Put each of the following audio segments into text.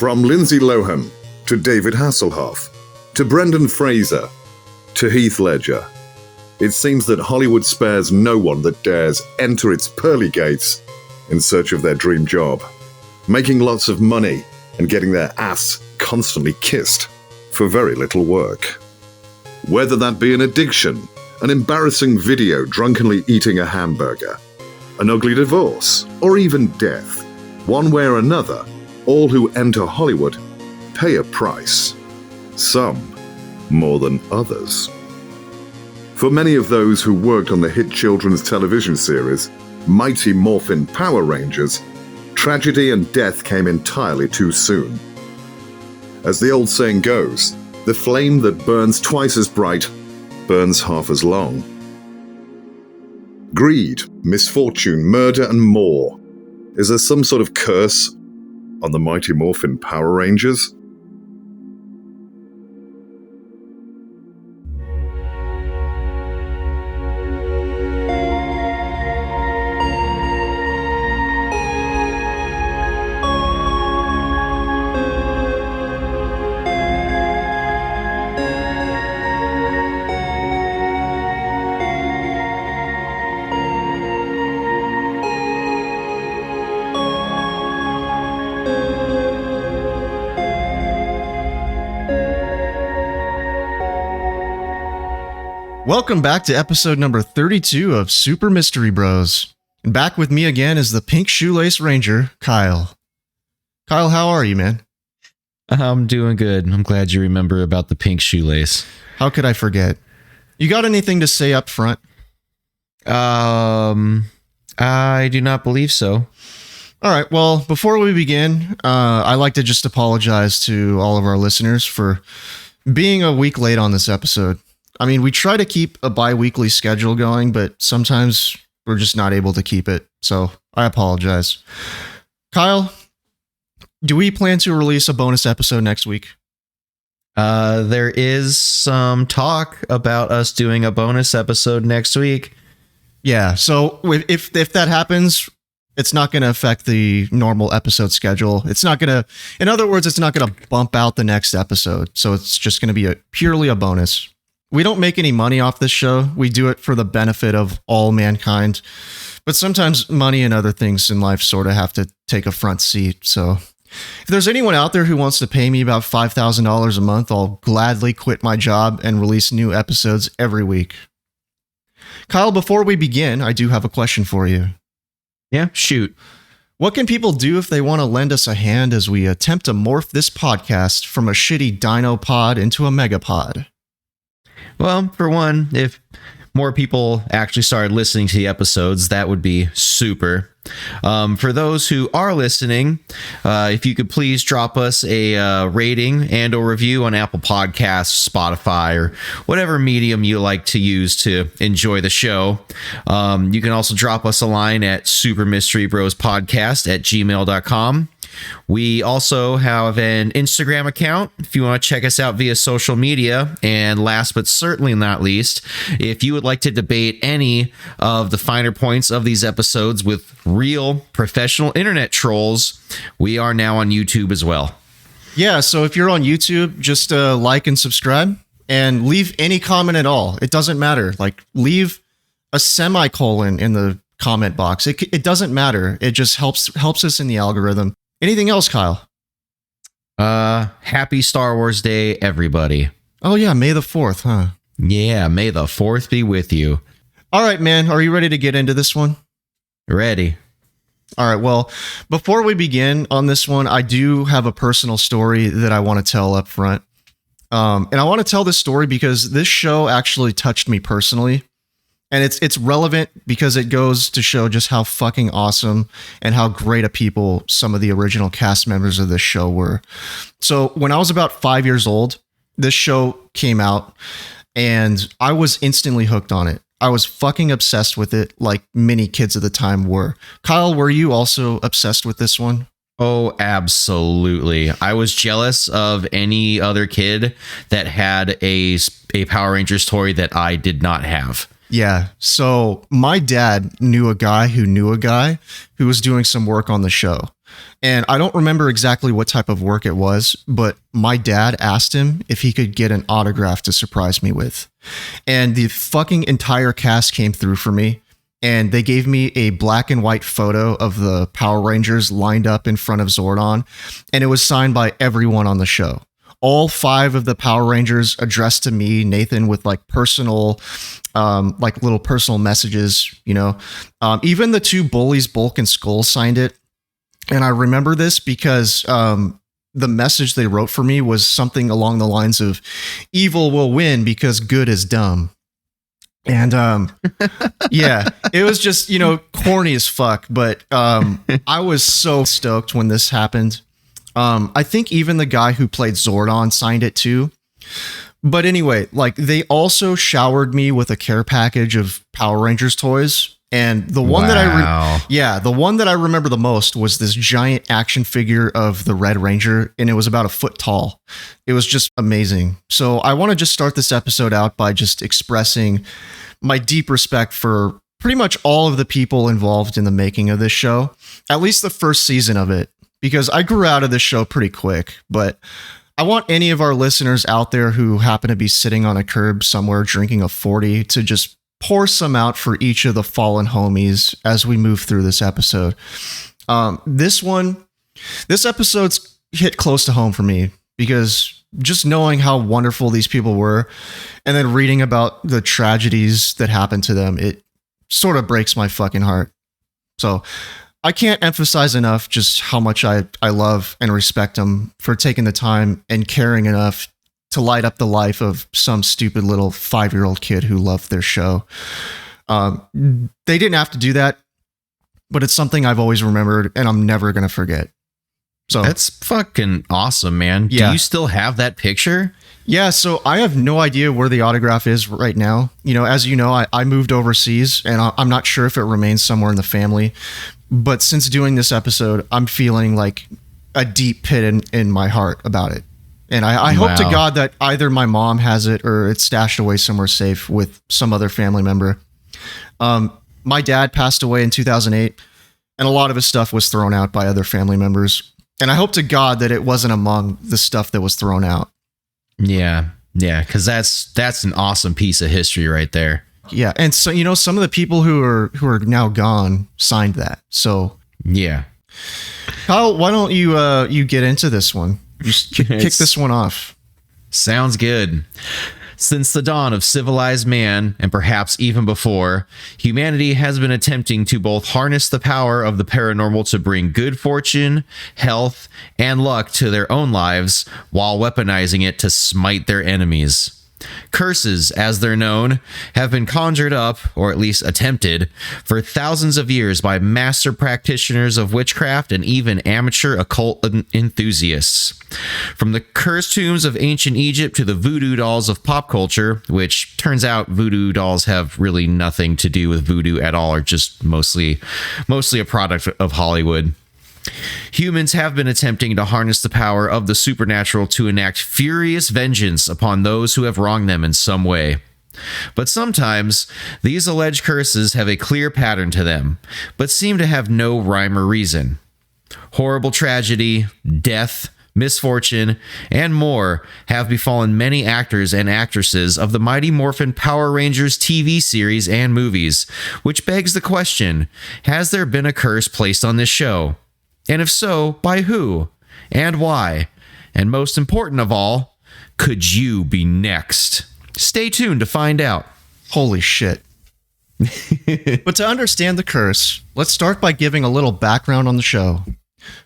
From Lindsay Lohan to David Hasselhoff to Brendan Fraser to Heath Ledger, it seems that Hollywood spares no one that dares enter its pearly gates in search of their dream job, making lots of money and getting their ass constantly kissed for very little work. Whether that be an addiction, an embarrassing video drunkenly eating a hamburger, an ugly divorce, or even death, one way or another, all who enter Hollywood pay a price. Some more than others. For many of those who worked on the hit children's television series, Mighty Morphin Power Rangers, tragedy and death came entirely too soon. As the old saying goes, the flame that burns twice as bright burns half as long. Greed, misfortune, murder, and more. Is there some sort of curse on the Mighty Morphin Power Rangers? Welcome back to episode number 32 of Super Mystery Bros. And back with me again is the Pink Shoelace Ranger, Kyle. Kyle, how are you, man? I'm doing good. I'm glad you remember about the pink shoelace. How could I forget? You got anything to say up front? I do not believe so. All right, well, before we begin, I'd like to just apologize to all of our listeners for being a week late on this episode. I mean, we try to keep a bi-weekly schedule going, but sometimes we're just not able to keep it. So I apologize. Kyle, do we plan to release a bonus episode next week? There is some talk about us doing a bonus episode next week. Yeah, so if that happens, it's not going to affect the normal episode schedule. It's not going to, in other words, it's not going to bump out the next episode. So it's just going to be purely a bonus. We don't make any money off this show. We do it for the benefit of all mankind. But sometimes money and other things in life sort of have to take a front seat. So if there's anyone out there who wants to pay me about $5,000 a month, I'll gladly quit my job and release new episodes every week. Kyle, before we begin, I do have a question for you. Yeah, shoot. What can people do if they want to lend us a hand as we attempt to morph this podcast from a shitty dino pod into a megapod? Well, for one, if more people actually started listening to the episodes, that would be super. For those who are listening, if you could please drop us a rating and or review on Apple Podcasts, Spotify, or whatever medium you like to use to enjoy the show. You can also drop us a line at supermysterybrospodcast@gmail.com. We also have an Instagram account if you want to check us out via social media. And last but certainly not least, if you would like to debate any of the finer points of these episodes with real professional internet trolls, we are now on YouTube as well. Yeah, so if you're on YouTube, just like and subscribe and leave any comment at all. It doesn't matter. Like, leave a semicolon in the comment box. It doesn't matter. It just helps us in the algorithm. Anything else, Kyle? Happy Star Wars Day, everybody. Oh yeah, May the 4th, huh? Yeah, May the 4th be with you. All right, man. Are you ready to get into this one? Ready. All right, well, before we begin on this one, I do have a personal story that I want to tell up front. And I want to tell this story because this show actually touched me personally. And it's relevant because it goes to show just how fucking awesome and how great a people some of the original cast members of this show were. So when I was about 5 years old, this show came out and I was instantly hooked on it. I was fucking obsessed with it like many kids at the time were. Kyle, were you also obsessed with this one? Oh, absolutely. I was jealous of any other kid that had a Power Rangers toy that I did not have. Yeah. So my dad knew a guy who was doing some work on the show. And I don't remember exactly what type of work it was, but my dad asked him if he could get an autograph to surprise me with. And the fucking entire cast came through for me. And they gave me a black and white photo of the Power Rangers lined up in front of Zordon. And it was signed by everyone on the show. All 5 of the Power Rangers addressed to me, Nathan, with like personal, like little personal messages, you know. Even the 2 bullies, Bulk and Skull, signed it. And I remember this because the message they wrote for me was something along the lines of evil will win because good is dumb. And yeah, it was just, you know, corny as fuck. But I was so stoked when this happened. I think even the guy who played Zordon signed it too. But anyway, like they also showered me with a care package of Power Rangers toys. And the one the one that I remember the most was this giant action figure of the Red Ranger, and it was about a foot tall. It was just amazing. So I want to just start this episode out by just expressing my deep respect for pretty much all of the people involved in the making of this show, at least the first season of it, because I grew out of this show pretty quick. But I want any of our listeners out there who happen to be sitting on a curb somewhere drinking a 40 to just pour some out for each of the fallen homies as we move through this episode. This episode's hit close to home for me because just knowing how wonderful these people were and then reading about the tragedies that happened to them, it sort of breaks my fucking heart. So I can't emphasize enough just how much I love and respect them for taking the time and caring enough to light up the life of some stupid little 5-year-old kid who loved their show. They didn't have to do that, but it's something I've always remembered and I'm never going to forget. So that's fucking awesome, man. Yeah. Do you still have that picture? Yeah. So I have no idea where the autograph is right now. You know, as you know, I moved overseas and I'm not sure if it remains somewhere in the family, but since doing this episode, I'm feeling like a deep pit in my heart about it. And I hope to God that either my mom has it or it's stashed away somewhere safe with some other family member. My dad passed away in 2008, and a lot of his stuff was thrown out by other family members. And I hope to God that it wasn't among the stuff that was thrown out. Yeah, because that's an awesome piece of history right there. Yeah, and so you know, some of the people who are now gone signed that. So yeah, Kyle, why don't you get into this one? Just kick this one off. Sounds good. Since the dawn of civilized man, and perhaps even before, humanity has been attempting to both harness the power of the paranormal to bring good fortune, health, and luck to their own lives, while weaponizing it to smite their enemies. Curses, as they're known, have been conjured up, or at least attempted, for thousands of years by master practitioners of witchcraft and even amateur occult enthusiasts. From the cursed tombs of ancient Egypt to the voodoo dolls of pop culture, which turns out voodoo dolls have really nothing to do with voodoo at all, or just mostly a product of Hollywood. Humans have been attempting to harness the power of the supernatural to enact furious vengeance upon those who have wronged them in some way. But sometimes, these alleged curses have a clear pattern to them, but seem to have no rhyme or reason. Horrible tragedy, death, misfortune, and more have befallen many actors and actresses of the Mighty Morphin Power Rangers TV series and movies, which begs the question, has there been a curse placed on this show? And if so, by who? And why? And most important of all, could you be next? Stay tuned to find out. Holy shit. But to understand the curse, let's start by giving a little background on the show.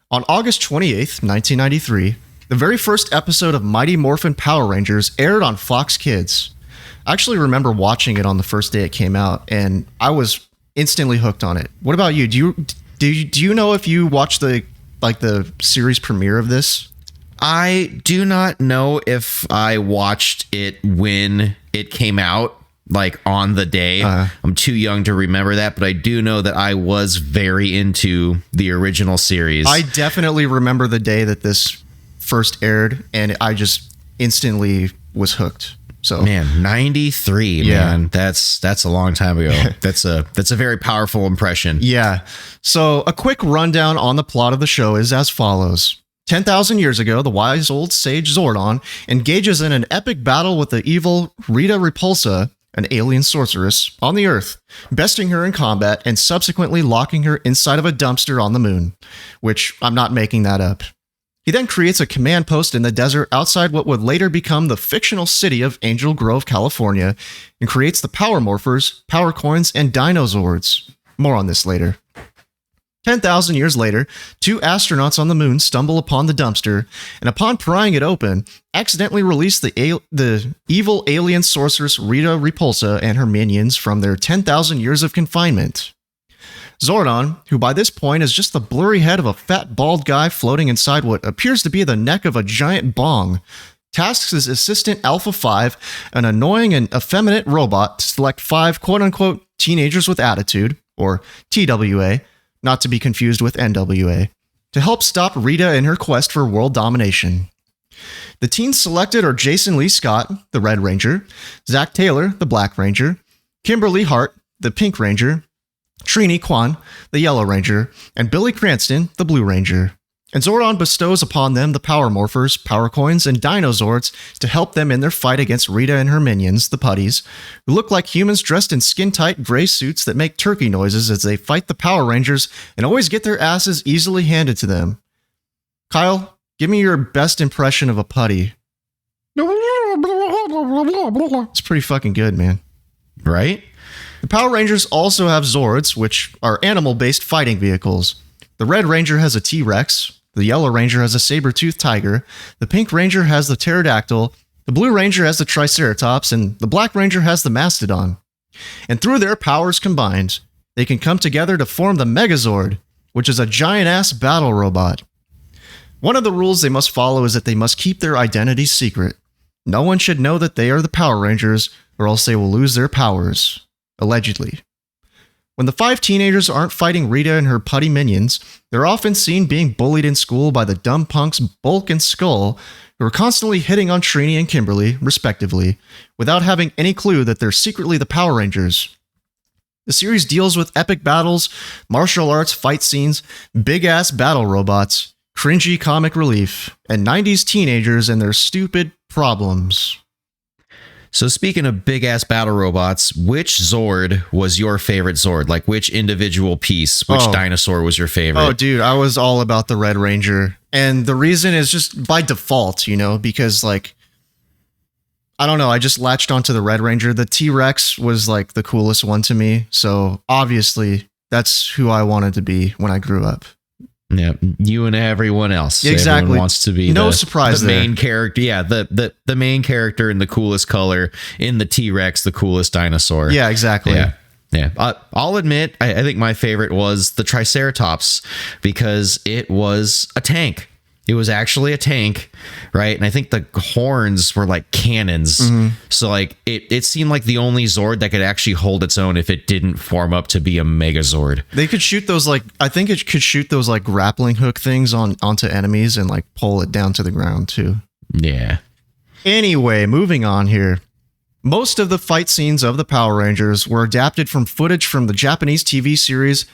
On August 28th, 1993, the very first episode of Mighty Morphin Power Rangers aired on Fox Kids. I actually remember watching it on the first day it came out, and I was instantly hooked on it. What about you? Do you know if you watched the series premiere of this? I do not know if I watched it when it came out, like on the day. I'm too young to remember that, but I do know that I was very into the original series. I definitely remember the day that this first aired, and I just instantly was hooked. So man, 93, Yeah. man. That's a long time ago. That's a very powerful impression. yeah. So a quick rundown on the plot of the show is as follows. 10,000 years ago, the wise old sage Zordon engages in an epic battle with the evil Rita Repulsa, an alien sorceress, on the Earth, besting her in combat and subsequently locking her inside of a dumpster on the moon, which I'm not making that up. He then creates a command post in the desert outside what would later become the fictional city of Angel Grove, California, and creates the Power Morphers, Power Coins, and Dinozords. More on this later. 10,000 years later, 2 astronauts on the moon stumble upon the dumpster, and upon prying it open, accidentally release the evil alien sorceress Rita Repulsa and her minions from their 10,000 years of confinement. Zordon, who by this point is just the blurry head of a fat bald guy floating inside what appears to be the neck of a giant bong, tasks his assistant Alpha 5, an annoying and effeminate robot, to select 5 quote-unquote teenagers with attitude, or TWA, not to be confused with NWA, to help stop Rita in her quest for world domination. The teens selected are Jason Lee Scott, the Red Ranger, Zach Taylor, the Black Ranger, Kimberly Hart, the Pink Ranger, Trini Kwan, the Yellow Ranger, and Billy Cranston, the Blue Ranger. And Zordon bestows upon them the Power Morphers, Power Coins, and Dinozords to help them in their fight against Rita and her minions, the Putties, who look like humans dressed in skin-tight gray suits that make turkey noises as they fight the Power Rangers and always get their asses easily handed to them. Kyle, give me your best impression of a putty. It's pretty fucking good, man. Right? The Power Rangers also have Zords, which are animal-based fighting vehicles. The Red Ranger has a T-Rex, the Yellow Ranger has a saber-toothed tiger, the Pink Ranger has the pterodactyl, the Blue Ranger has the Triceratops, and the Black Ranger has the Mastodon. And through their powers combined, they can come together to form the Megazord, which is a giant-ass battle robot. One of the rules they must follow is that they must keep their identity secret. No one should know that they are the Power Rangers, or else they will lose their powers. Allegedly. When the 5 teenagers aren't fighting Rita and her putty minions, they're often seen being bullied in school by the dumb punks Bulk and Skull, who are constantly hitting on Trini and Kimberly, respectively, without having any clue that they're secretly the Power Rangers. The series deals with epic battles, martial arts fight scenes, big-ass battle robots, cringy comic relief, and 90s teenagers and their stupid problems. So speaking of big-ass battle robots, which Zord was your favorite Zord? Like, which individual piece, which dinosaur was your favorite? Oh, dude, I was all about the Red Ranger. And the reason is just by default, because, like, I don't know, I just latched onto the Red Ranger. The T-Rex was, like, the coolest one to me. So, obviously, that's who I wanted to be when I grew up. Yeah, you and everyone else. Exactly. Everyone wants to be surprise the there. main character. Yeah, the main character in the coolest color, in the T-Rex, the coolest dinosaur. Yeah, exactly. Yeah. I'll admit, I think my favorite was the Triceratops because it was a tank. It was actually a tank, right? And I think the horns were like cannons. Mm-hmm. So like it seemed like the only Zord that could actually hold its own if it didn't form up to be a Megazord. They could shoot those I think it could shoot those like grappling hook things onto enemies and like pull it down to the ground too. Yeah. Anyway, moving on here. Most of the fight scenes of the Power Rangers were adapted from footage from the Japanese TV series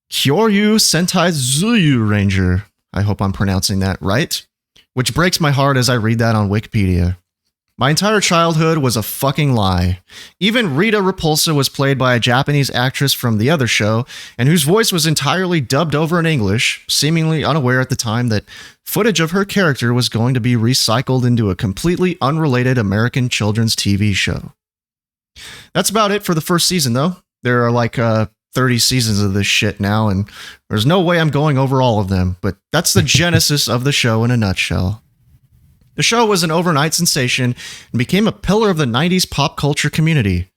Kyoryu Sentai Zuyu Ranger. I hope I'm pronouncing that right, which breaks my heart as I read that on Wikipedia. My entire childhood was a fucking lie. Even Rita Repulsa was played by a Japanese actress from the other show, and whose voice was entirely dubbed over in English, seemingly unaware at the time that footage of her character was going to be recycled into a completely unrelated American children's TV show. That's about it for the first season, though. There are like 30 seasons of this shit now, and there's no way I'm going over all of them, but that's the genesis of the show in a nutshell. The show was an overnight sensation and became a pillar of the 90s pop culture community.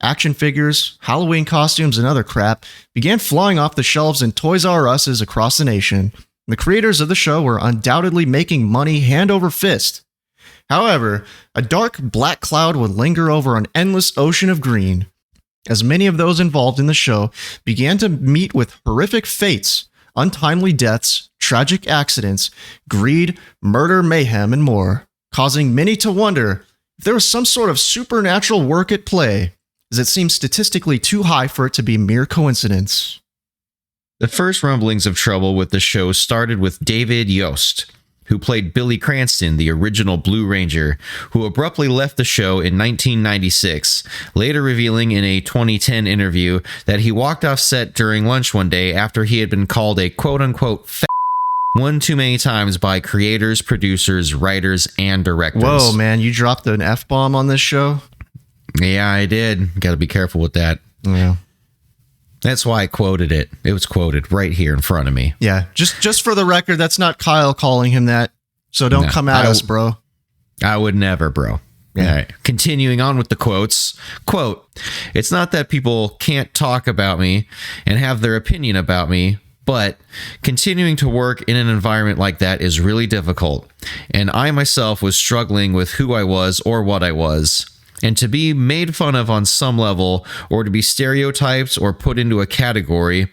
Action figures, Halloween costumes, and other crap began flying off the shelves in Toys R Us's across the nation. The creators of the show were undoubtedly making money hand over fist. However, a dark black cloud would linger over an endless ocean of green, as many of those involved in the show began to meet with horrific fates, untimely deaths, tragic accidents, greed, murder, mayhem, and more, causing many to wonder, there was some sort of supernatural work at play, as it seems statistically too high for it to be mere coincidence. The first rumblings of trouble with the show started with David Yost, who played Billy Cranston, the original Blue Ranger, who abruptly left the show in 1996, later revealing in a 2010 interview that he walked off set during lunch one day after he had been called a quote-unquote fat one too many times by creators, producers, writers, and directors. Whoa, man, you dropped an F-bomb on this show? Yeah, I did. Got to be careful with that. Yeah. That's why I quoted it. It was quoted right here in front of me. Yeah, just for the record, that's not Kyle calling him that, so don't come at us, bro. I would never, bro. Yeah. All right. Continuing on with the quotes. Quote, "It's not that people can't talk about me and have their opinion about me, but continuing to work in an environment like that is really difficult. And I myself was struggling with who I was or what I was. And to be made fun of on some level, or to be stereotyped or put into a category,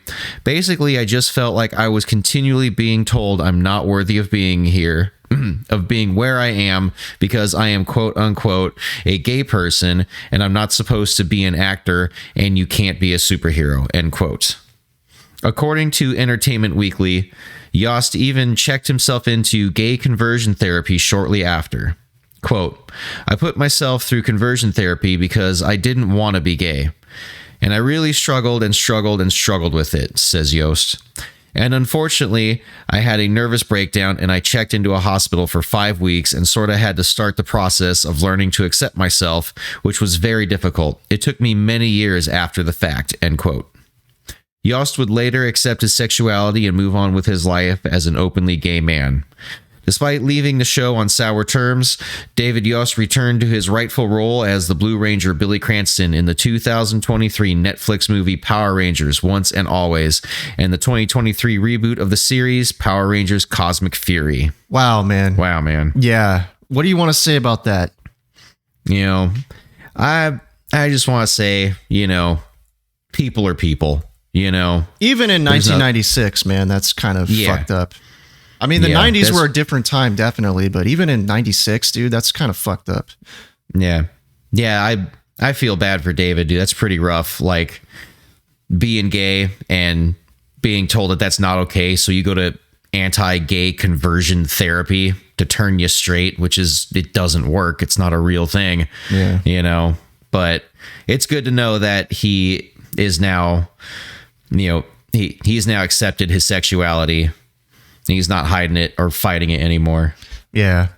basically I just felt like I was continually being told I'm not worthy of being here, of being where I am, because I am quote unquote a gay person and I'm not supposed to be an actor and you can't be a superhero," end quote. According to Entertainment Weekly, Yost even checked himself into gay conversion therapy shortly after. Quote, "I put myself through conversion therapy because I didn't want to be gay. And I really struggled with it," says Yost. "And unfortunately, I had a nervous breakdown and I checked into a hospital for 5 weeks and sort of had to start the process of learning to accept myself, which was very difficult. It took me many years after the fact," end quote. Yost would later accept his sexuality and move on with his life as an openly gay man. Despite leaving the show on sour terms, David Yost returned to his rightful role as the Blue Ranger Billy Cranston in the 2023 Netflix movie Power Rangers Once and Always, and the 2023 reboot of the series Power Rangers Cosmic Fury. Wow, man. Yeah. What do you want to say about that? You know, I just want to say, you know, people are people, you know. Even in 1996, man, that's kind of fucked up. I mean, the 90s were a different time, definitely, but even in 96, dude, that's kind of fucked up. Yeah. Yeah, I feel bad for David, dude. That's pretty rough. Like, being gay and being told that that's not okay, so you go to anti-gay conversion therapy to turn you straight, which is, it doesn't work. It's not a real thing. Yeah. You know, but it's good to know that he is now, you know, he's now accepted his sexuality. He's not hiding it or fighting it anymore. Yeah.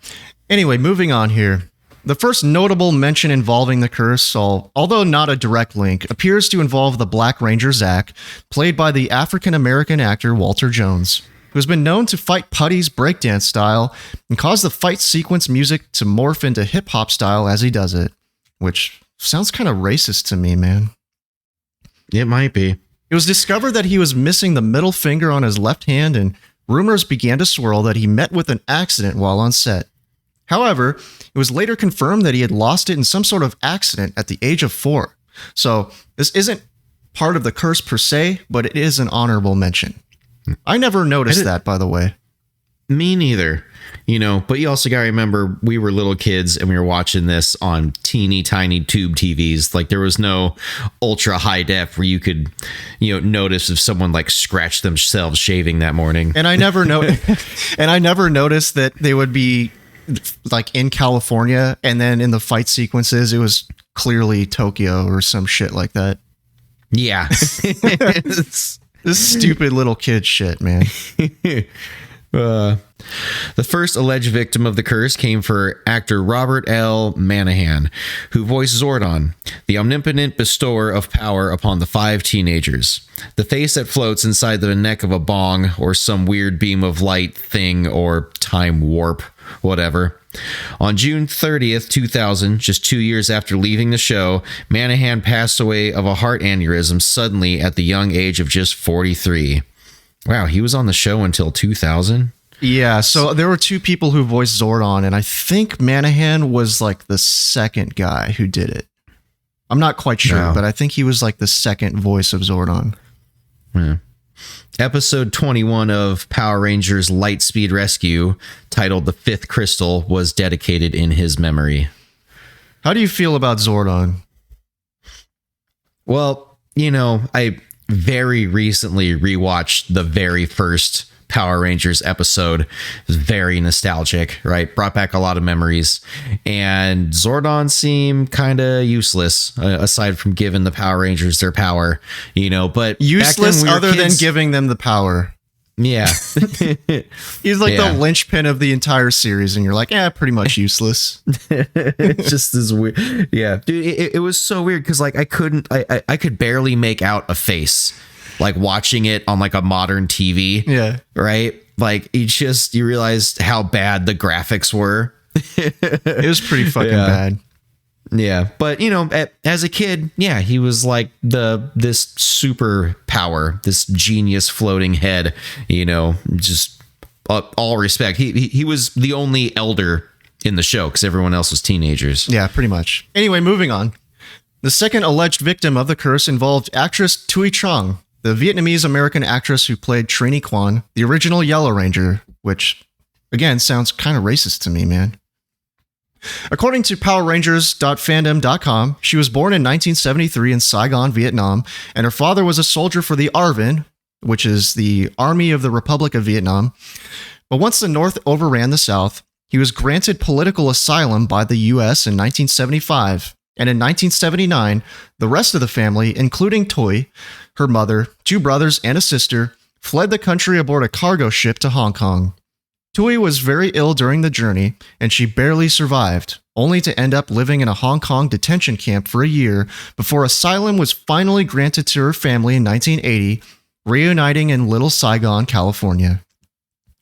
Anyway, moving on here. The first notable mention involving the curse, although not a direct link, appears to involve the Black Ranger Zack, played by the African-American actor Walter Jones, who has been known to fight putties breakdance style and cause the fight sequence music to morph into hip-hop style as he does it, which sounds kind of racist to me, man. It might be. It was discovered that he was missing the middle finger on his left hand, and rumors began to swirl that he met with an accident while on set. However, it was later confirmed that he had lost it in some sort of accident at the age of 4. So this isn't part of the curse per se, but it is an honorable mention. I never noticed that, by the way. Me neither. You know, but you also got to remember we were little kids and we were watching this on teeny tiny tube TVs. Like, there was no ultra high def where you could, you know, notice if someone like scratched themselves shaving that morning. And I never noticed that they would be like in California, and then in the fight sequences it was clearly Tokyo or some shit like that. Yeah. This stupid little kid shit, man. The first alleged victim of the curse came for actor Robert L. Manahan, who voiced Zordon, the omnipotent bestower of power upon the 5 teenagers. The face that floats inside the neck of a bong or some weird beam of light thing or time warp, whatever. On June 30th, 2000, just 2 years after leaving the show, Manahan passed away of a heart aneurysm suddenly at the young age of just 43. Wow, he was on the show until 2000? Yeah, so there were 2 people who voiced Zordon, and I think Manahan was like the second guy who did it. I'm not quite sure, but I think he was like the second voice of Zordon. Yeah. Episode 21 of Power Rangers Lightspeed Rescue, titled The Fifth Crystal, was dedicated in his memory. How do you feel about Zordon? Well, I very recently rewatched the very first Power Rangers episode. It was very nostalgic, right? Brought back a lot of memories. And Zordon seemed kind of useless, aside from giving the Power Rangers their power, but Useless back then other than giving them the power. Yeah. He's like the linchpin of the entire series, and you're like, pretty much useless. It's just this weird. Yeah, dude, it was so weird because like I could barely make out a face, like watching it on like a modern TV. Yeah. Right. Like you realized how bad the graphics were. It was pretty fucking bad. Yeah, but as a kid, he was like this super power, this genius floating head. Just all respect. He was the only elder in the show because everyone else was teenagers. Yeah, pretty much. Anyway, moving on. The second alleged victim of the curse involved actress Thuy Trang, the Vietnamese American actress who played Trini Quan, the original Yellow Ranger, which again sounds kind of racist to me, man. According to PowerRangers.fandom.com, she was born in 1973 in Saigon, Vietnam, and her father was a soldier for the ARVN, which is the Army of the Republic of Vietnam. But once the North overran the South, he was granted political asylum by the U.S. in 1975, and in 1979, the rest of the family, including Thuy, her mother, 2 brothers, and a sister, fled the country aboard a cargo ship to Hong Kong. Thuy was very ill during the journey, and she barely survived, only to end up living in a Hong Kong detention camp for a year before asylum was finally granted to her family in 1980, reuniting in Little Saigon, California.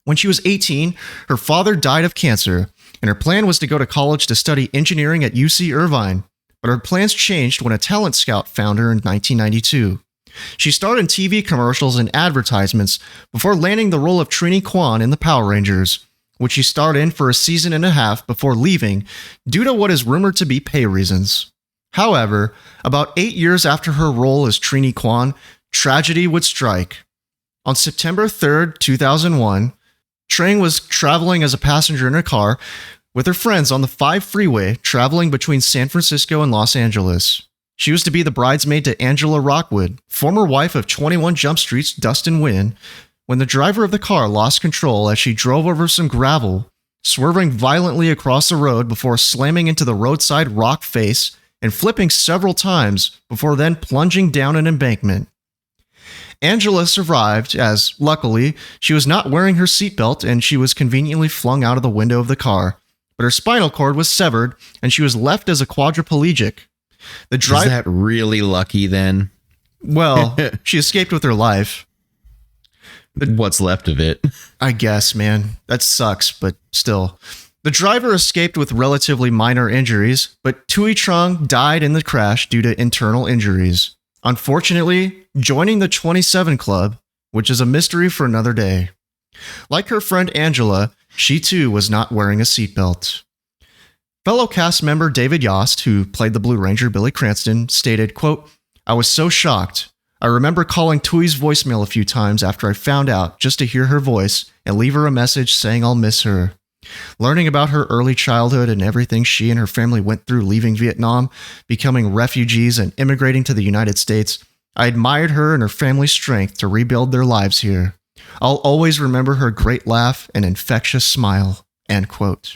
When she was 18, her father died of cancer, and her plan was to go to college to study engineering at UC Irvine, but her plans changed when a talent scout found her in 1992. She starred in TV commercials and advertisements before landing the role of Trini Quan in the Power Rangers, which she starred in for a season and a half before leaving due to what is rumored to be pay reasons. However, about 8 years after her role as Trini Quan, tragedy would strike. On September 3rd, 2001, Trang was traveling as a passenger in her car with her friends on the 5 freeway traveling between San Francisco and Los Angeles. She was to be the bridesmaid to Angela Rockwood, former wife of 21 Jump Street's Dustin Nguyen, when the driver of the car lost control as she drove over some gravel, swerving violently across the road before slamming into the roadside rock face and flipping several times before then plunging down an embankment. Angela survived as, luckily, she was not wearing her seatbelt and she was conveniently flung out of the window of the car, but her spinal cord was severed and she was left as a quadriplegic. Is that really lucky then? Well, she escaped with her life. What's left of it? I guess, man. That sucks, but still. The driver escaped with relatively minor injuries, but Thuy Trang died in the crash due to internal injuries. Unfortunately, joining the 27 Club, which is a mystery for another day. Like her friend Angela, she too was not wearing a seatbelt. Fellow cast member David Yost, who played the Blue Ranger Billy Cranston, stated, quote, "I was so shocked. I remember calling Thui's voicemail a few times after I found out just to hear her voice and leave her a message saying I'll miss her. Learning about her early childhood and everything she and her family went through leaving Vietnam, becoming refugees and immigrating to the United States, I admired her and her family's strength to rebuild their lives here. I'll always remember her great laugh and infectious smile." End quote.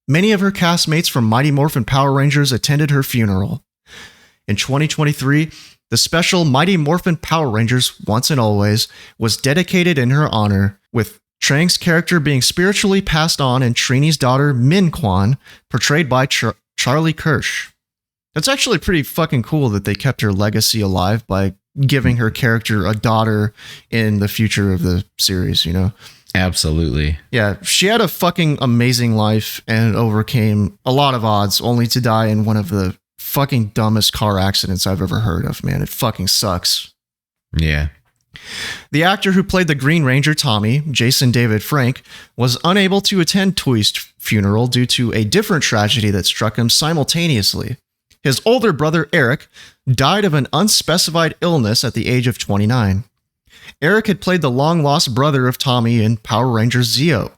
Many of her castmates from Mighty Morphin Power Rangers attended her funeral. In 2023, the special Mighty Morphin Power Rangers Once and Always was dedicated in her honor, with Trang's character being spiritually passed on and Trini's daughter Min Quan, portrayed by Charlie Kirsch. That's actually pretty fucking cool that they kept her legacy alive by giving her character a daughter in the future of the series, Absolutely. Yeah, she had a fucking amazing life and overcame a lot of odds only to die in one of the fucking dumbest car accidents I've ever heard of, man. It fucking sucks. Yeah. The actor who played the Green Ranger Tommy, Jason David Frank, was unable to attend Thui's funeral due to a different tragedy that struck him simultaneously. His older brother Eric died of an unspecified illness at the age of 29. Eric had played the long-lost brother of Tommy in Power Rangers Zeo.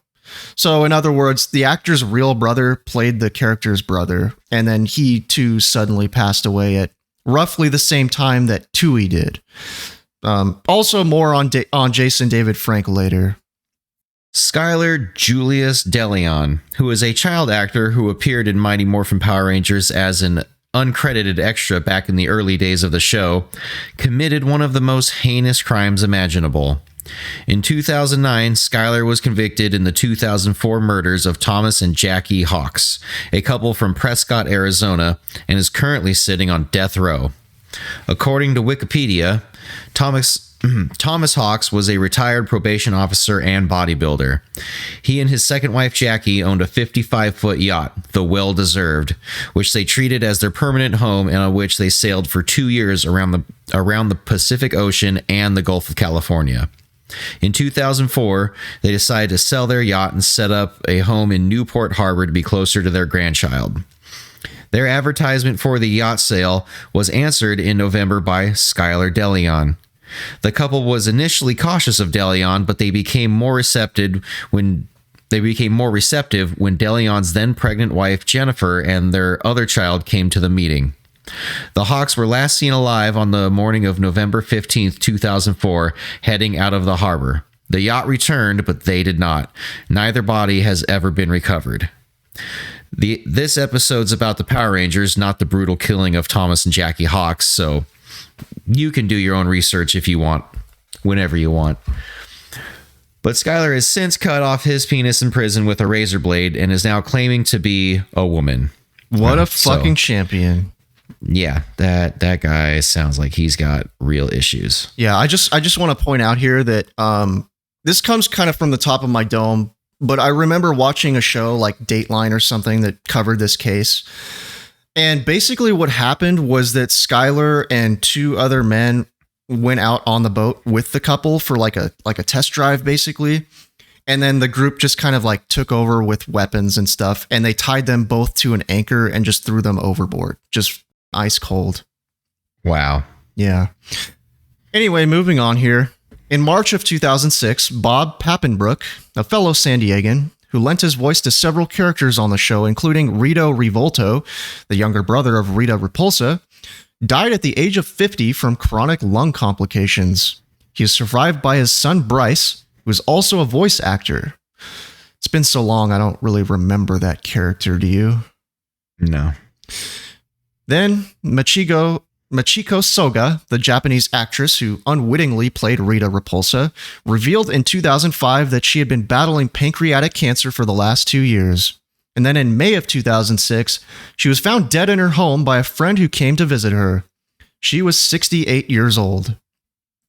So in other words, the actor's real brother played the character's brother, and then he too suddenly passed away at roughly the same time that Tui did. Also more on Jason David Frank later. Skylar Julius DeLeon, who is a child actor who appeared in Mighty Morphin Power Rangers as an uncredited extra back in the early days of the show, committed one of the most heinous crimes imaginable. In 2009, Skylar was convicted in the 2004 murders of Thomas and Jackie Hawks, a couple from Prescott, Arizona, and is currently sitting on death row. According to Wikipedia, Thomas Hawks was a retired probation officer and bodybuilder. He and his second wife Jackie owned a 55-foot yacht, the Well-Deserved, which they treated as their permanent home and on which they sailed for 2 years around the Pacific Ocean and the Gulf of California. In 2004, they decided to sell their yacht and set up a home in Newport Harbor to be closer to their grandchild. Their advertisement for the yacht sale was answered in November by Skylar DeLeon. The couple was initially cautious of DeLeon, but they became more receptive when DeLeon's then pregnant wife Jennifer and their other child came to the meeting. The Hawks were last seen alive on the morning of November 15th, 2004, heading out of the harbor. The yacht returned, but they did not. Neither body has ever been recovered. This episode's about the Power Rangers, not the brutal killing of Thomas and Jackie Hawks, so you can do your own research if you want, whenever you want. But Skylar has since cut off his penis in prison with a razor blade and is now claiming to be a woman. What a fucking champion. Yeah, that guy sounds like he's got real issues. Yeah, I just want to point out here that this comes kind of from the top of my dome, but I remember watching a show like Dateline or something that covered this case. And basically what happened was that Skylar and two other men went out on the boat with the couple for like a test drive, basically. And then the group just kind of like took over with weapons and stuff. And they tied them both to an anchor and just threw them overboard. Just ice cold. Wow. Yeah. Anyway, moving on here. In March of 2006, Bob Pappenbrook, a fellow San Diegan, who lent his voice to several characters on the show, including Rito Rivolto, the younger brother of Rita Repulsa, died at the age of 50 from chronic lung complications. He is survived by his son Bryce, who is also a voice actor. It's been so long, I don't really remember that character, do you? No. Then Machiko Soga, the Japanese actress who unwittingly played Rita Repulsa, revealed in 2005 that she had been battling pancreatic cancer for the last 2 years. And then in May of 2006, she was found dead in her home by a friend who came to visit her. She was 68 years old.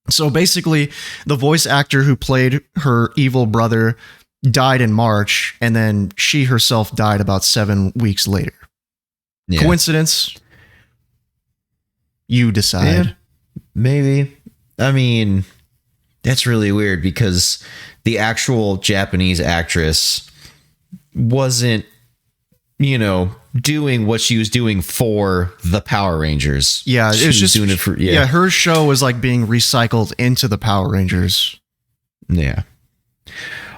So basically, the voice actor who played her evil brother died in March, and then she herself died about 7 weeks later. Yeah. Coincidence? You decide. Yeah, maybe. I mean, that's really weird because the actual Japanese actress wasn't, doing what she was doing for the Power Rangers. Yeah, she was just doing it for. Yeah, her show was like being recycled into the Power Rangers. Yeah.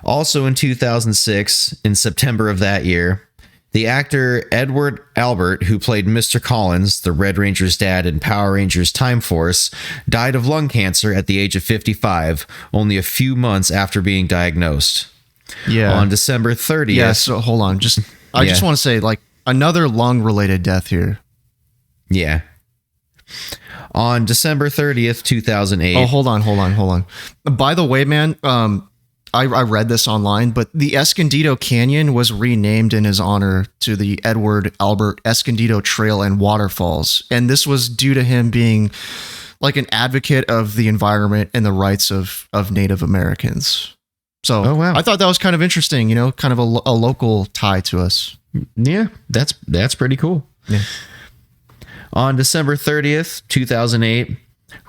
Also in 2006, in September of that year, the actor Edward Albert, who played Mr. Collins, the Red Ranger's dad in Power Rangers Time Force, died of lung cancer at the age of 55, only a few months after being diagnosed. Yeah. On December 30th. Yeah, so hold on. I just want to say, like, another lung-related death here. Yeah. On December 30th, 2008. Oh, hold on. By the way, man, I read this online, but the Escondido Canyon was renamed in his honor to the Edward Albert Escondido Trail and Waterfalls. And this was due to him being like an advocate of the environment and the rights of Native Americans. So wow. I thought that was kind of interesting, kind of a local tie to us. Yeah, that's pretty cool. Yeah. On December 30th, 2008,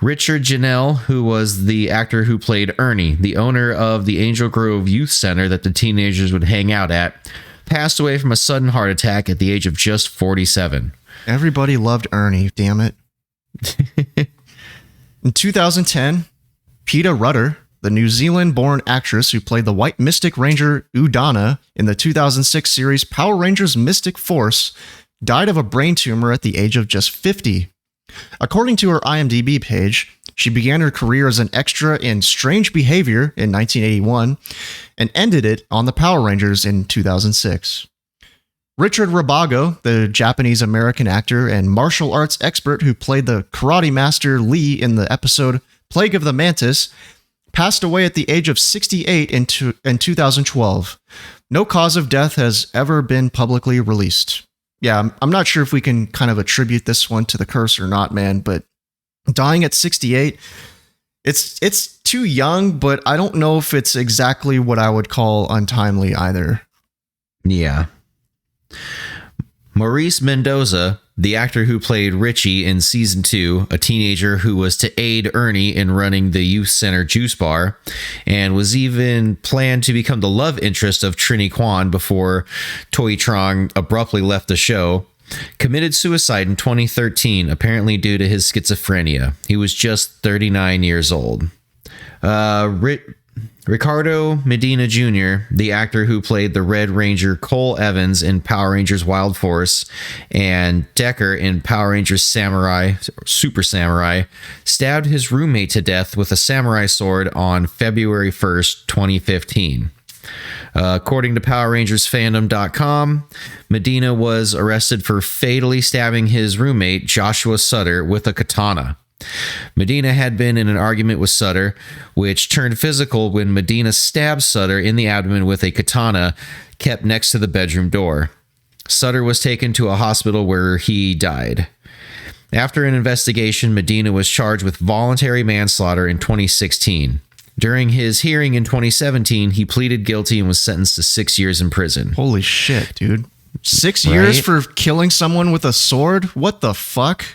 Richard Janelle, who was the actor who played Ernie, the owner of the Angel Grove Youth Center that the teenagers would hang out at, passed away from a sudden heart attack at the age of just 47. Everybody loved Ernie, damn it. In 2010, PETA Rudder, the New Zealand-born actress who played the White Mystic Ranger Udana in the 2006 series Power Rangers Mystic Force, died of a brain tumor at the age of just 50. According to her IMDb page, she began her career as an extra in Strange Behavior in 1981 and ended it on the Power Rangers in 2006. Richard Rabago, the Japanese-American actor and martial arts expert who played the karate master Lee in the episode Plague of the Mantis, passed away at the age of 68 in 2012. No cause of death has ever been publicly released. Yeah, I'm not sure if we can kind of attribute this one to the curse or not, man, but dying at 68, it's too young, but I don't know if it's exactly what I would call untimely either. Yeah. Maurice Mendoza, the actor who played Richie in season 2, a teenager who was to aid Ernie in running the youth center juice bar, and was even planned to become the love interest of Trini Kwan before Toi Trong abruptly left the show, committed suicide in 2013, apparently due to his schizophrenia. He was just 39 years old. Ricardo Medina Jr., the actor who played the Red Ranger Cole Evans in Power Rangers Wild Force and Decker in Power Rangers Super Samurai, stabbed his roommate to death with a samurai sword on February 1st, 2015. According to PowerRangersFandom.com, Medina was arrested for fatally stabbing his roommate, Joshua Sutter, with a katana. Medina had been in an argument with Sutter, which turned physical when Medina stabbed Sutter in the abdomen with a katana kept next to the bedroom door. Sutter was taken to a hospital where he died. After an investigation, Medina was charged with voluntary manslaughter in 2016. During his hearing in 2017, he pleaded guilty and was sentenced to 6 years in prison. Holy shit, dude. 6 years for killing someone with a sword? What the fuck?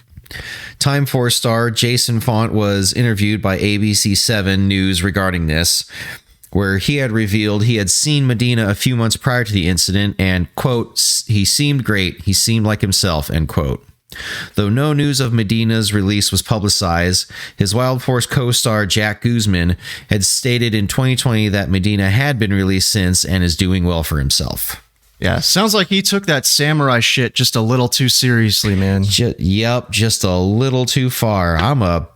Time Force star Jason Font was interviewed by ABC7 News regarding this, where he had revealed he had seen Medina a few months prior to the incident and, quote, he seemed great, he seemed like himself, end quote. Though no news of Medina's release was publicized, his Wild Force co-star Jack Guzman had stated in 2020 that Medina had been released since and is doing well for himself. Yeah, sounds like he took that samurai shit just a little too seriously, man. Just a little too far. I'm a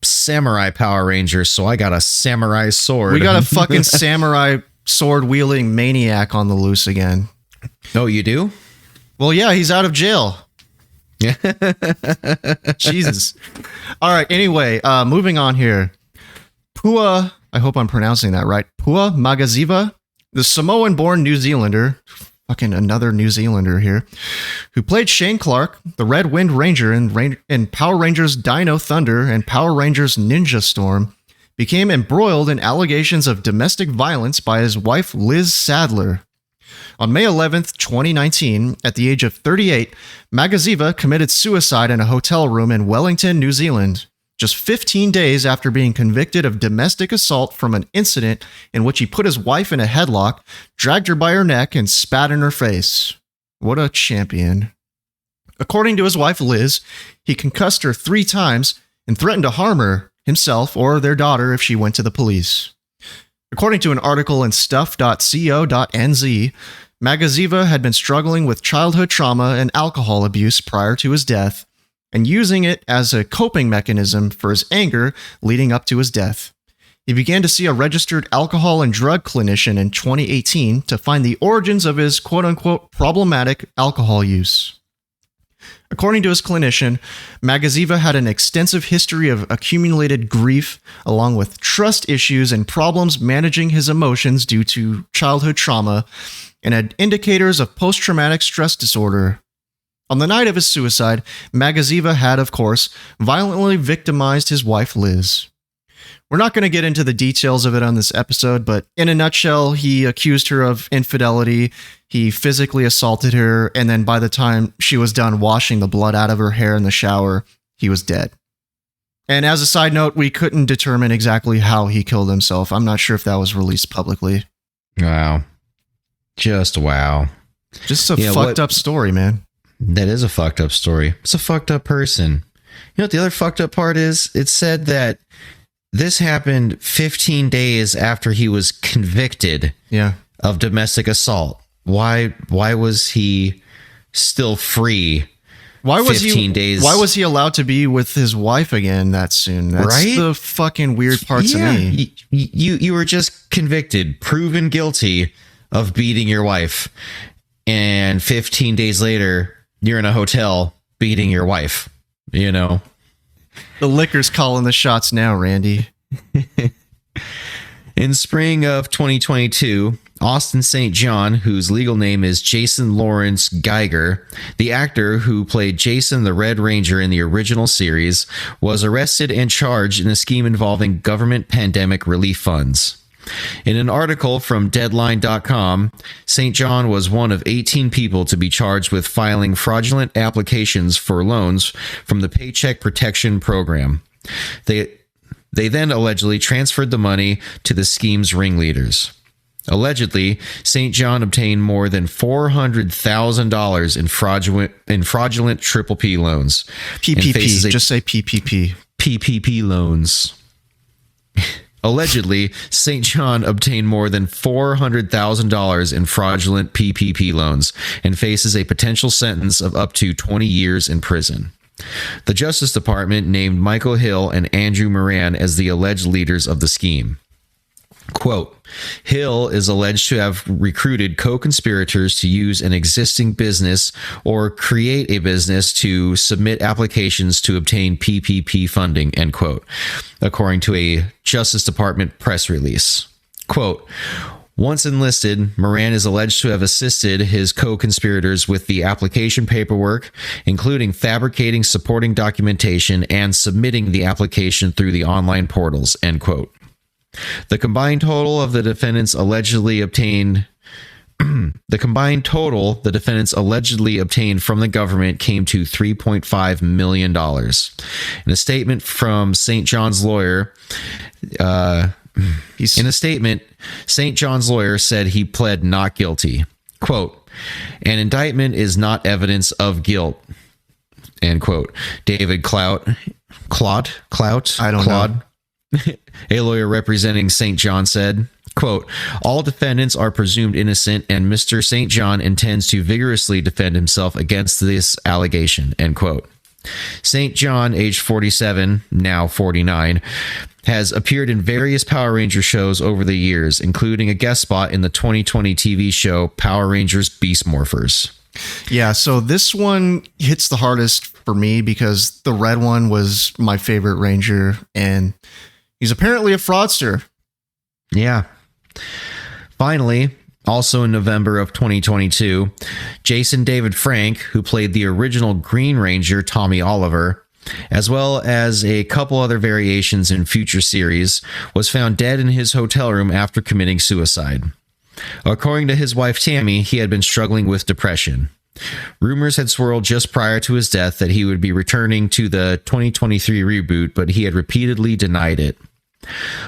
samurai Power Ranger, so I got a samurai sword. We got a fucking samurai sword-wielding maniac on the loose again. Oh, you do? Well, yeah, he's out of jail. Yeah. Jesus. All right, anyway, moving on here. Pua, I hope I'm pronouncing that right. Pua Magaziva, the Samoan-born New Zealander, fucking another New Zealander here, who played Shane Clark, the Red Wind Ranger in Power Rangers Dino Thunder and Power Rangers Ninja Storm, became embroiled in allegations of domestic violence by his wife Liz Sadler. On May 11th, 2019, at the age of 38, Magaziva committed suicide in a hotel room in Wellington, New Zealand, just 15 days after being convicted of domestic assault from an incident in which he put his wife in a headlock, dragged her by her neck, and spat in her face. What a champion. According to his wife Liz, he concussed her 3 times and threatened to harm her, himself, or their daughter if she went to the police. According to an article in stuff.co.nz, Magaziva had been struggling with childhood trauma and alcohol abuse prior to his death, and using it as a coping mechanism for his anger leading up to his death. He began to see a registered alcohol and drug clinician in 2018 to find the origins of his quote-unquote problematic alcohol use. According to his clinician, Magaziva had an extensive history of accumulated grief, along with trust issues and problems managing his emotions due to childhood trauma, and had indicators of post-traumatic stress disorder. On the night of his suicide, Magaziva had, of course, violently victimized his wife Liz. We're not going to get into the details of it on this episode, but in a nutshell, he accused her of infidelity, he physically assaulted her, and then by the time she was done washing the blood out of her hair in the shower, he was dead. And as a side note, we couldn't determine exactly how he killed himself. I'm not sure if that was released publicly. Wow. Just wow. Just a fucked up story, man. That is a fucked up story. It's a fucked up person. You know what the other fucked up part is? It said that this happened 15 days after he was convicted of domestic assault. Why was he still free? Why was 15 days? Why was he allowed to be with his wife again that soon? That's the fucking weird part to me. You were just convicted, proven guilty of beating your wife, and 15 days later, you're in a hotel beating your wife. You know, the liquor's calling the shots now, Randy. In spring of 2022, Austin St. John, whose legal name is Jason Lawrence Geiger, the actor who played Jason the Red Ranger in the original series, was arrested and charged in a scheme involving government pandemic relief funds. In an article from Deadline.com, St. John was one of 18 people to be charged with filing fraudulent applications for loans from the Paycheck Protection Program. They then allegedly transferred the money to the scheme's ringleaders. Allegedly, St. John obtained more than $400,000 in fraudulent triple P loans. PPP, just say PPP. PPP loans. Allegedly, St. John obtained more than $400,000 in fraudulent PPP loans and faces a potential sentence of up to 20 years in prison. The Justice Department named Michael Hill and Andrew Moran as the alleged leaders of the scheme. Quote, Hill is alleged to have recruited co-conspirators to use an existing business or create a business to submit applications to obtain PPP funding, end quote, according to a Justice Department press release. Quote, once enlisted, Moran is alleged to have assisted his co-conspirators with the application paperwork, including fabricating supporting documentation and submitting the application through the online portals, end quote. The combined total the defendants allegedly obtained from the government came to $3.5 million. In a statement from St. John's lawyer, St. John's lawyer said he pled not guilty. Quote, an indictment is not evidence of guilt, end quote. David Clout, I don't know. A lawyer representing St. John said, quote, all defendants are presumed innocent and Mr. St. John intends to vigorously defend himself against this allegation, end quote. St. John, age 47, now 49, has appeared in various Power Ranger shows over the years, including a guest spot in the 2020 TV show Power Rangers Beast Morphers. Yeah, so this one hits the hardest for me because the red one was my favorite Ranger, and he's apparently a fraudster. Yeah. Finally, also in November of 2022, Jason David Frank, who played the original Green Ranger Tommy Oliver, as well as a couple other variations in future series, was found dead in his hotel room after committing suicide. According to his wife Tammy, he had been struggling with depression. Rumors had swirled just prior to his death that he would be returning to the 2023 reboot, but he had repeatedly denied it.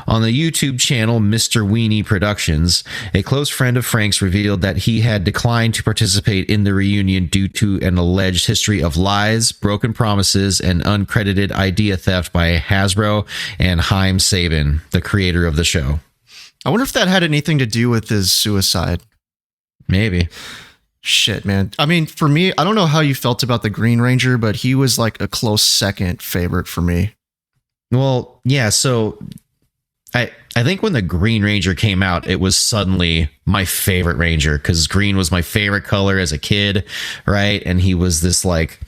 On the YouTube channel Mr. Weenie Productions, a close friend of Frank's revealed that he had declined to participate in the reunion due to an alleged history of lies, broken promises, and uncredited idea theft by Hasbro and Haim Saban, the creator of the show. I wonder if that had anything to do with his suicide. Maybe. Shit, man. I mean, for me, I don't know how you felt about the Green Ranger, but he was like a close second favorite for me. Well, yeah, so I think when the Green Ranger came out, it was suddenly my favorite Ranger because green was my favorite color as a kid, right? And he was this like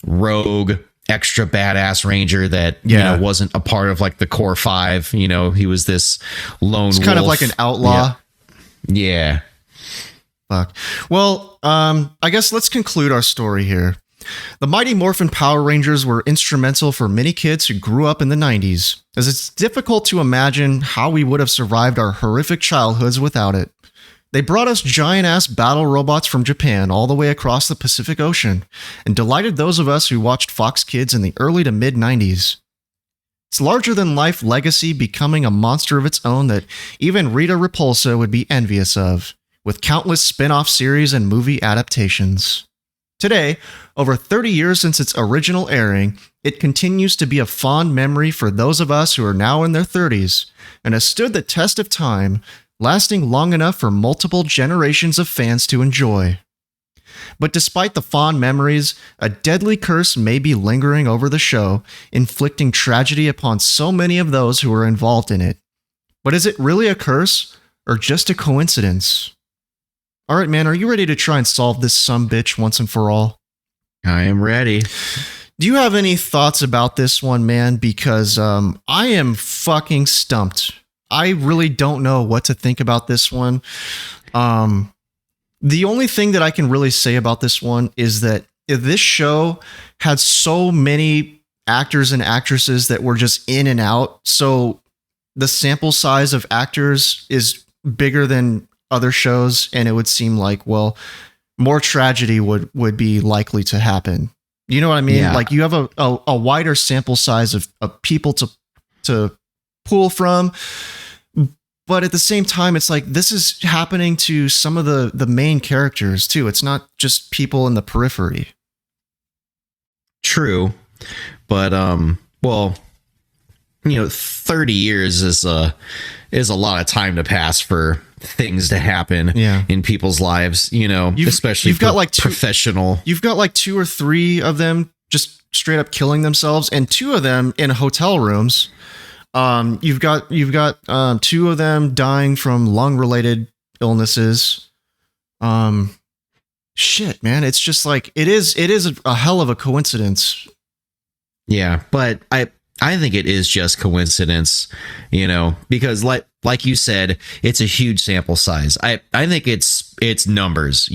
rogue, extra badass Ranger that you know wasn't a part of like the core five. You know, he was this lone wolf. Kind of like an outlaw. Yeah. Fuck. Well, I guess let's conclude our story here. The Mighty Morphin Power Rangers were instrumental for many kids who grew up in the 90s, as it's difficult to imagine how we would have survived our horrific childhoods without it. They brought us giant-ass battle robots from Japan all the way across the Pacific Ocean, and delighted those of us who watched Fox Kids in the early to mid-90s. Its larger-than-life legacy becoming a monster of its own that even Rita Repulsa would be envious of, with countless spin-off series and movie adaptations. Today, over 30 years since its original airing, it continues to be a fond memory for those of us who are now in their 30s and has stood the test of time, lasting long enough for multiple generations of fans to enjoy. But despite the fond memories, a deadly curse may be lingering over the show, inflicting tragedy upon so many of those who are involved in it. But is it really a curse or just a coincidence? All right, man, are you ready to try and solve this sumbitch once and for all? I am ready. Do you have any thoughts about this one, man? Because I am fucking stumped. I really don't know what to think about this one. The only thing that I can really say about this one is that this show had so many actors and actresses that were just in and out. So the sample size of actors is bigger than other shows. And it would seem like, well, more tragedy would be likely to happen. You know what I mean? Yeah. Like you have a wider sample size of people to pull from. But at the same time, it's like this is happening to some of the main characters too. It's not just people in the periphery. True. But well, 30 years is a lot of time to pass for things to happen in people's lives, especially you've got like professional. You've got like 2 or 3 of them just straight up killing themselves, and 2 of them in hotel rooms. You've got 2 of them dying from lung related illnesses. Shit, man. It's just like, it is a hell of a coincidence. Yeah. But I think it is just coincidence, because like you said, it's a huge sample size. I think it's numbers,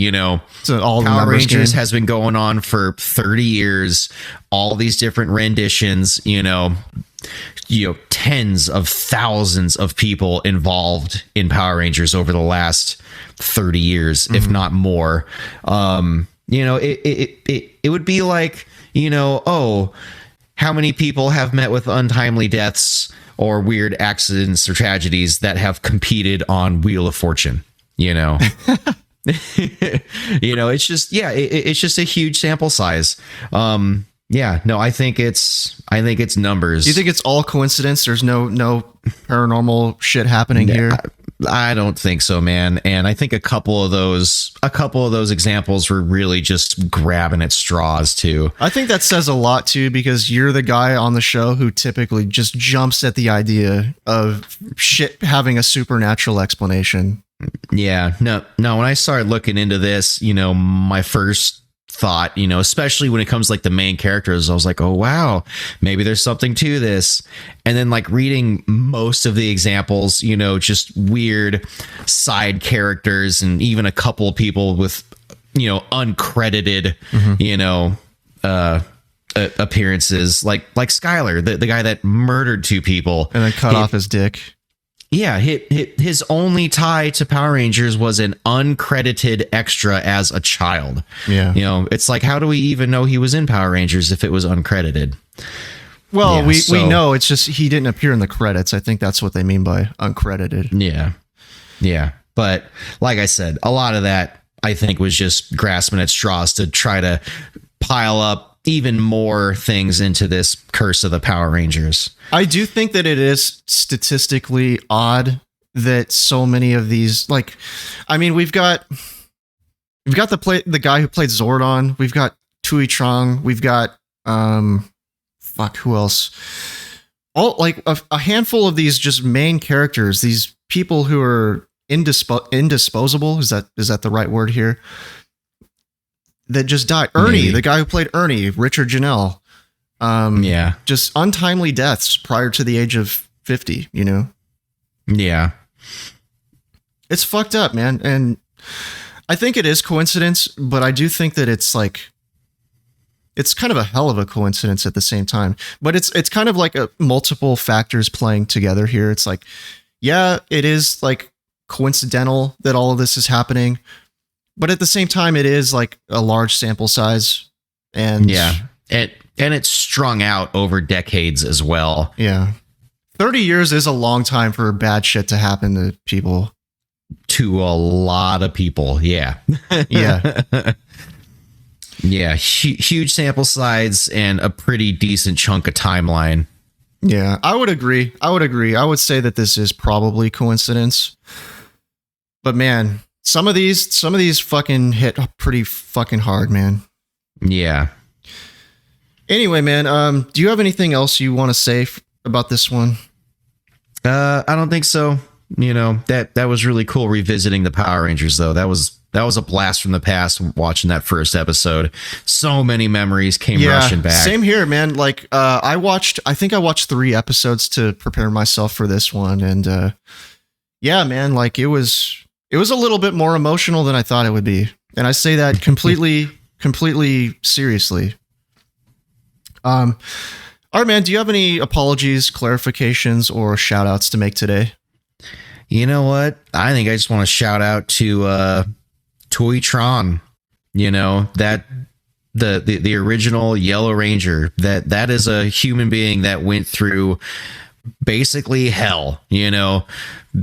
So all the Power Rangers game has been going on for 30 years, all these different renditions, tens of thousands of people involved in Power Rangers over the last 30 years, if not more. It would be like, how many people have met with untimely deaths or weird accidents or tragedies that have competed on Wheel of Fortune, it's just, it's just a huge sample size. I think it's numbers. Do you think it's all coincidence? There's no paranormal shit happening here? I don't think so, man. And I think a couple of those examples were really just grabbing at straws too. I think that says a lot too, because you're the guy on the show who typically just jumps at the idea of shit having a supernatural explanation. Yeah, no. When I started looking into this, my first thought, especially when it comes like the main characters, I was like, oh wow, maybe there's something to this. And then like reading most of the examples, just weird side characters and even a couple of people with uncredited appearances, like Skylar, the guy that murdered 2 people and then cut off his dick. Yeah, his only tie to Power Rangers was an uncredited extra as a child. Yeah. It's like, how do we even know he was in Power Rangers if it was uncredited? Well, we know it's just he didn't appear in the credits. I think that's what they mean by uncredited. Yeah. Yeah. But like I said, a lot of that I think was just grasping at straws to try to pile up even more things into this curse of the Power Rangers. I do think that it is statistically odd that so many of these, like, I mean, we've got the guy who played Zordon, we've got Tui Trong, we've got who else? All like a handful of these just main characters, these people who are indisposable. Is that the right word here? That just died. Ernie, Maybe. The guy who played Ernie, Richard Janelle. Just untimely deaths prior to the age of 50, Yeah. It's fucked up, man. And I think it is coincidence, but I do think that it's kind of a hell of a coincidence at the same time. But it's kind of like multiple factors playing together here. It's like, yeah, it is like coincidental that all of this is happening. But at the same time, it is like a large sample size. And it's strung out over decades as well. Yeah. 30 years is a long time for bad shit to happen to people. To a lot of people. Yeah. Yeah. Yeah, huge sample size and a pretty decent chunk of timeline. Yeah, I would agree. I would say that this is probably coincidence. But man, some of these fucking hit pretty fucking hard, man. Yeah. Anyway, man, do you have anything else you want to say about this one? I don't think so. You know, that was really cool revisiting the Power Rangers, though. That was a blast from the past watching that first episode. So many memories came rushing back. Same here, man. Like I think I watched 3 episodes to prepare myself for this one, and yeah, man, like it was a little bit more emotional than I thought it would be. And I say that completely seriously. All right, man, do you have any apologies, clarifications, or shout outs to make today? You know what? I think I just want to shout out to Toytron. You know, that the original Yellow Ranger, that is a human being that went through basically hell, you know,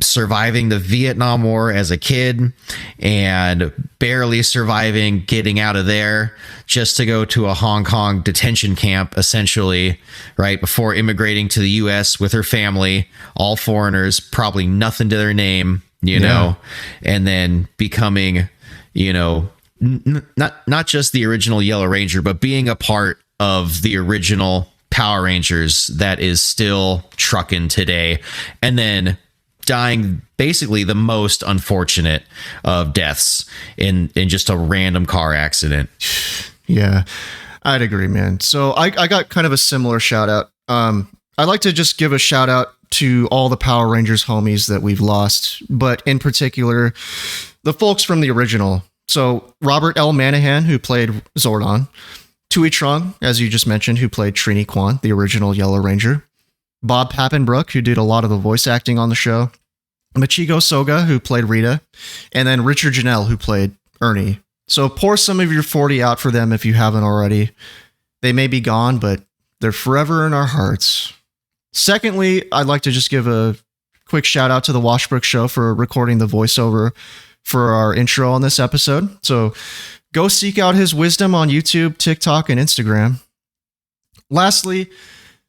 surviving the Vietnam War as a kid and barely surviving getting out of there just to go to a Hong Kong detention camp, essentially, right before immigrating to the US with her family, all foreigners, probably nothing to their name, you know, and then becoming, you know, not just the original Yellow Ranger, but being a part of the original Power Rangers that is still trucking today, and then dying basically the most unfortunate of deaths in just a random car accident. Yeah, I'd agree, man. So I got kind of a similar shout out. I'd like to just give a shout out to all the Power Rangers homies that we've lost, but in particular, the folks from the original. So Robert L. Manahan, who played Zordon, Tui Trong, as you just mentioned, who played Trini Kwan, the original Yellow Ranger, Bob Pappenbrook, who did a lot of the voice acting on the show, Michigo Soga, who played Rita, and then Richard Janelle, who played Ernie. So pour some of your 40 out for them if you haven't already. They may be gone, but they're forever in our hearts. Secondly, I'd like to just give a quick shout out to the Washbrook Show for recording the voiceover for our intro on this episode. So go seek out his wisdom on YouTube, TikTok, and Instagram. Lastly,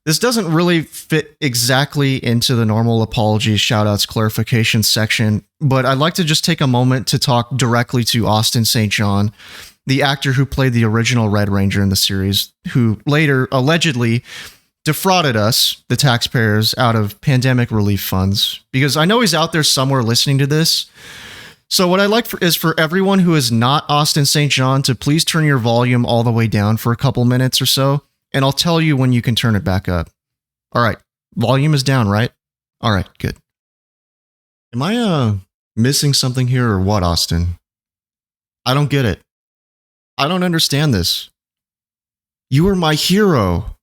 this doesn't really fit exactly into the normal apologies, shoutouts, clarification section, but I'd like to just take a moment to talk directly to Austin St. John, the actor who played the original Red Ranger in the series, who later allegedly defrauded us, the taxpayers, out of pandemic relief funds. Because I know he's out there somewhere listening to this. So what I'd like is for everyone who is not Austin St. John to please turn your volume all the way down for a couple minutes or so, and I'll tell you when you can turn it back up. All right, volume is down, right? All right, good. Am I missing something here or what, Austin? I don't get it. I don't understand this. You were my hero.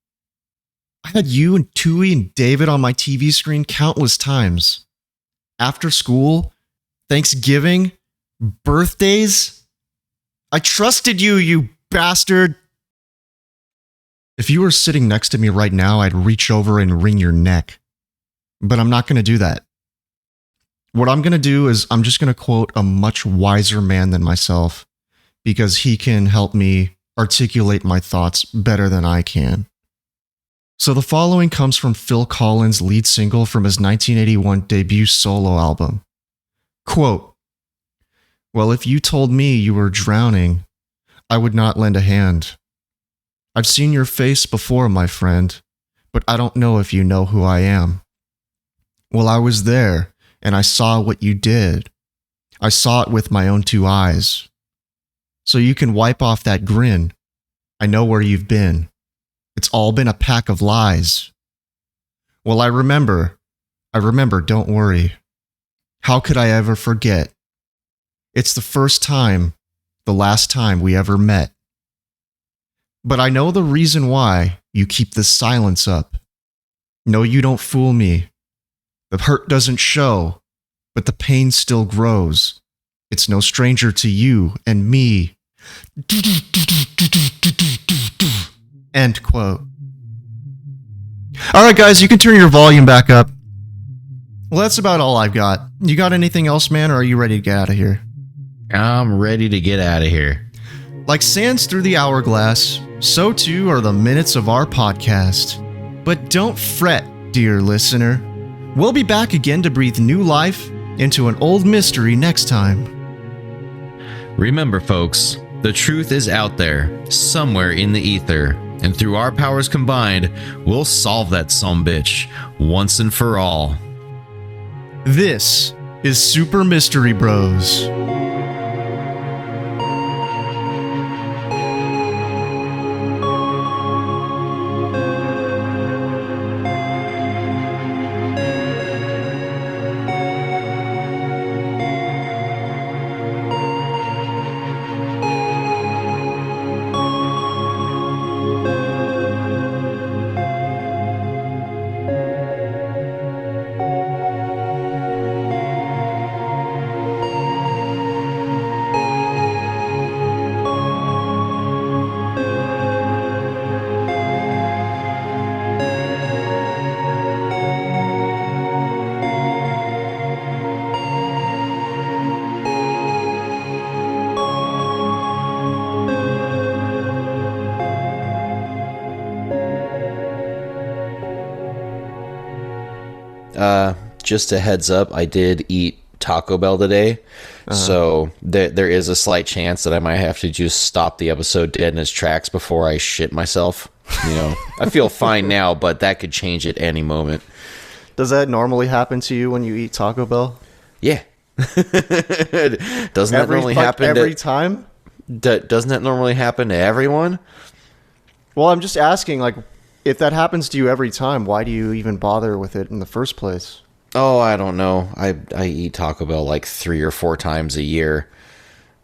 I had you and Tui and David on my TV screen countless times. After school, Thanksgiving, birthdays. I trusted you, you bastard. If you were sitting next to me right now, I'd reach over and wring your neck. But I'm not going to do that. What I'm going to do is I'm just going to quote a much wiser man than myself, because he can help me articulate my thoughts better than I can. So the following comes from Phil Collins' lead single from his 1981 debut solo album. Quote, "Well, if you told me you were drowning, I would not lend a hand. I've seen your face before, my friend, but I don't know if you know who I am. Well, I was there, and I saw what you did. I saw it with my own 2 eyes. So you can wipe off that grin. I know where you've been. It's all been a pack of lies. Well, I remember, don't worry. How could I ever forget? It's the first time, the last time we ever met. But I know the reason why you keep this silence up. No, you don't fool me. The hurt doesn't show, but the pain still grows. It's no stranger to you and me." End quote. All right, guys, you can turn your volume back up. Well, that's about all I've got. You got anything else, man, or are you ready to get out of here? I'm ready to get out of here. Like sands through the hourglass, so too are the minutes of our podcast. But don't fret, dear listener. We'll be back again to breathe new life into an old mystery next time. Remember, folks, the truth is out there, somewhere in the ether, and through our powers combined, we'll solve that sumbitch once and for all. This is Super Mystery Bros. Just a heads up, I did eat Taco Bell today, so there is a slight chance that I might have to just stop the episode dead in its tracks before I shit myself. You know, I feel fine now, but that could change at any moment. Does that normally happen to you when you eat Taco Bell? Yeah. Doesn't that normally happen every time? Doesn't that normally happen to everyone? Well, I'm just asking, like, if that happens to you every time, why do you even bother with it in the first place? Oh, I don't know. I eat Taco Bell like 3 or 4 times a year.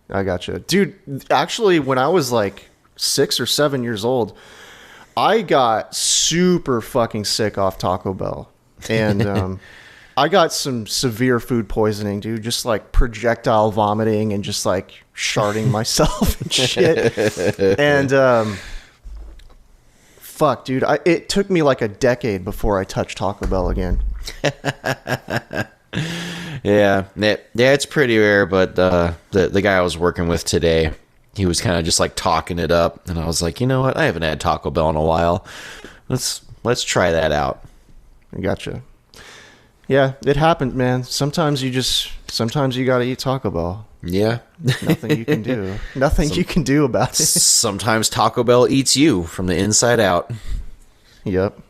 I gotcha. Dude, actually, when I was like 6 or 7 years old, I got super fucking sick off Taco Bell. And I got some severe food poisoning, dude. Just like projectile vomiting and just like sharding myself and shit. And fuck, dude. It took me like a decade before I touched Taco Bell again. Yeah, it's pretty rare, but the guy I was working with today, he was kind of just like talking it up, and I was like, you know what? I haven't had Taco Bell in a while. Let's try that out. I gotcha. Yeah, it happened, man. Sometimes you gotta eat Taco Bell. Yeah. Nothing you can do. Nothing you can do about it. Sometimes Taco Bell eats you from the inside out. Yep.